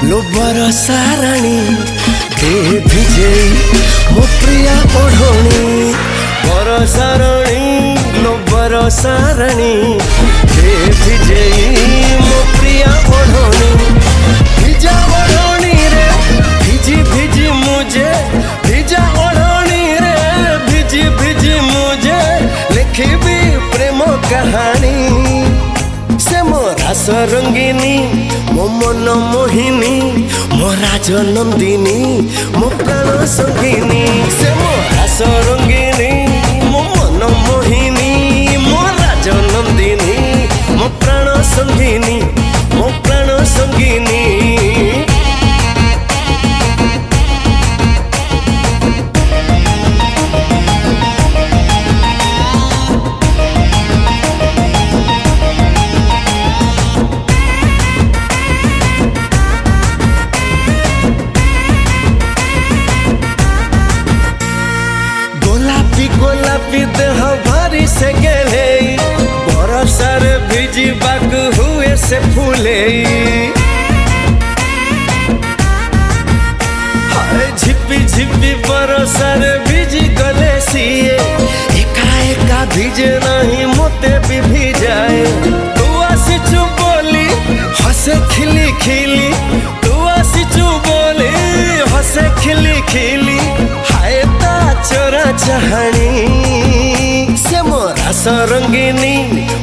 लोबर साराणी दे भिजे मो प्रिया ओढ़णी बर सारणी लोबर सारणी दे भिजे मो प्रिया ओढ़णी भिजा ओढ़णी रे भिजी भिजी मुझे भिजा ओढ़णी रे भिजी भिजी मुझे लिखी प्रेम कहानी से मो रास रंगिनी मो मन मोहिनी मो राजनंदिनी मो प्राण संगिनी से मो रास रंगिनी मो मन मोहिनी मो राजनंदिनी मो प्राण संगिनी मो प्राण संगिनी। गोलापी देह भारी से गेले बरसार भिजी बाग हुए से फूले झिपी झिपी बरसार भिजी गले सिए एका एका भिजे नहीं मोते भी भिजाए तू आसीचु बोली हसे खिली खिली तू आसीचु बोली हसे खिली खिली हाय ता चोरा चाहनी से मो रास रंगिनी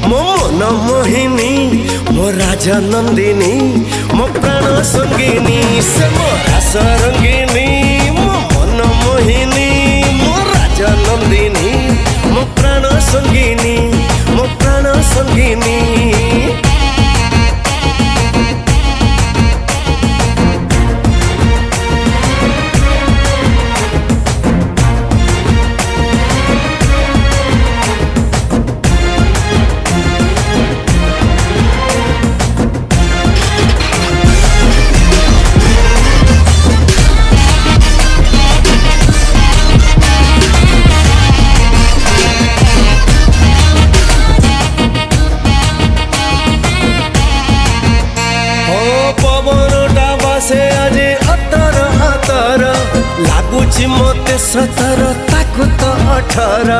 मो मन मोहिनी मो राजनंदिनी मो प्राण संगिनी से मो रास रंगिनी मो मन मोहिनी मो राजनंदिनी मो प्राण संगिनी मो प्राण संगिनी। लाଗୁଛି ମତେ 17 ତାକୁ ତ 18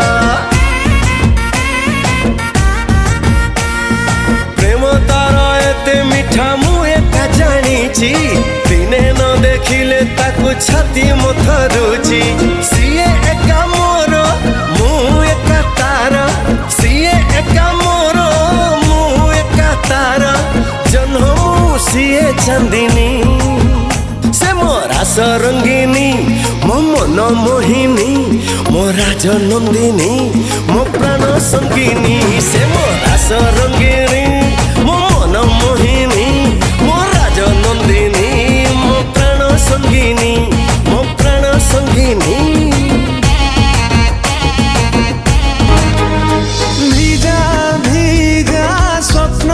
ପ୍ରେମ ତାର ଏତେ ମିଠା ମୁଁ ଏକା ଜାଣିଛି ଦିନେ ନ ଦେଖିଲେ ତାକୁ ଛାତି ମୋ ଥରୁଛି ସିଏ ଏକା ମୋର ମୁଁ ଏକା ତାର ସିଏ ଏକା ମୋର ମୁଁ ଏକା ତାର ଜହ୍ନ ମୁଁ ସିଏ ଚାନ୍ଦିନୀ से मो रास रंगिनी मो मन मोहिनी मो राजनंदिनी मो प्राण संगिनी से मो रास रंगिनी मो मन मोहिनी मो राजनंदिनी मो प्राण संगिनी मो प्राण संगिनी। भिजा भिजा स्वप्न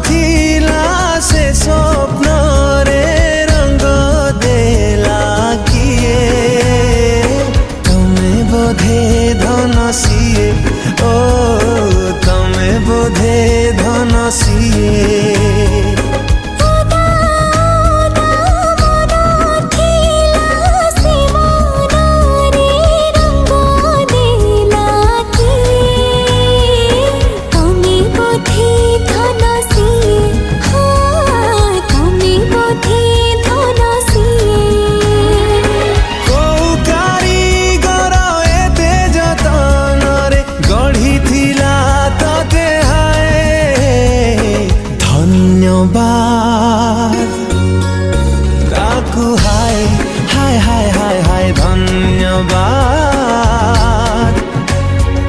थिला से स्वप्न रे धनसिए ओ तमे बोधे धनसिए ताकू हाय हाय हाय हाय हाय धन्यवाद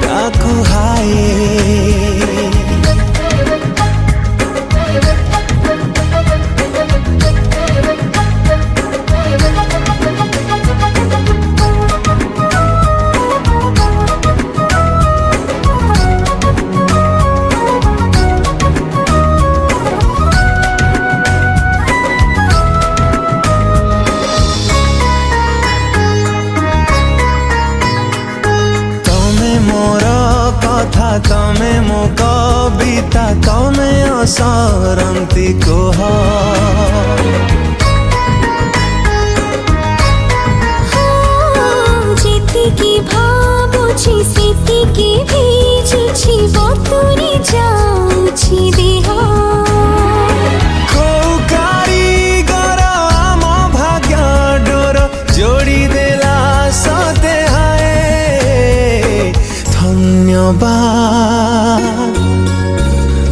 ताकू हाय तमे मो कविता तमे असरंती कोह ধন্যবাদ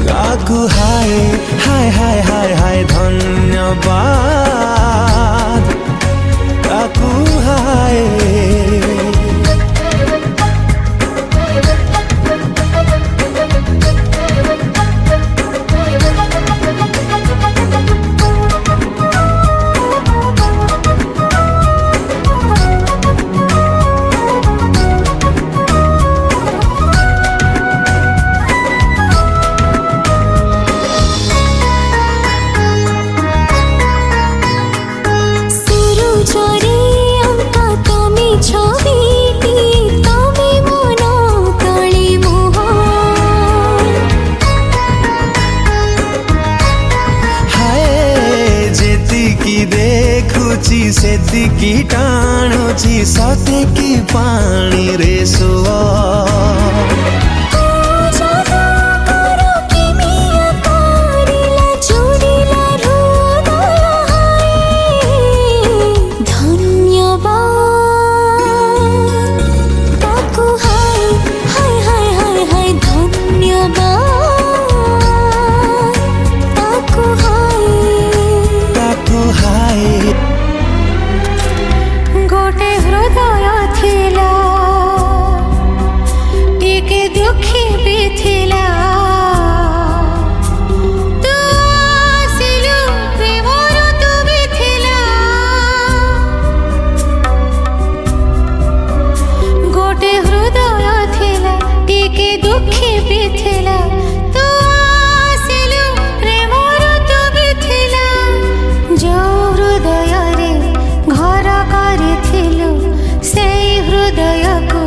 কাকু high high high high high ধন্যবাদ কাকু হাই देखुची सेतिकी टाणुची सतेकी पानी रे सुआ गोटे हृदय थिला टिके दुखी भी थिला तू आसिलु प्रेमर तू भी थिला गोटे हृदय थिला टिके दुखी भी थिला तू आसिलु प्रेमर तू भी थिला जो हृदय रे घर କରିଥିଲୁ ସେଇ ହୃଦୟକୁ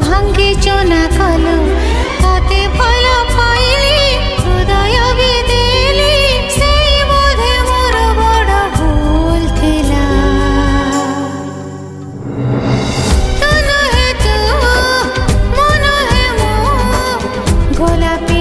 ଭାଙ୍ଗି ଚନା କଲୁ ତତେ ଭଲ ପାଇଲି ହୃଦୟ ବି ଦେଲି ସେଇ ବୋଧେ ମୋର ବଡ଼ ଭୁଲ ଥିଲା ତୁ ନୁହେଁ ତୁ ମୁଁ ନୁହେଁ ମୁଁ ଗୋଲାପୀ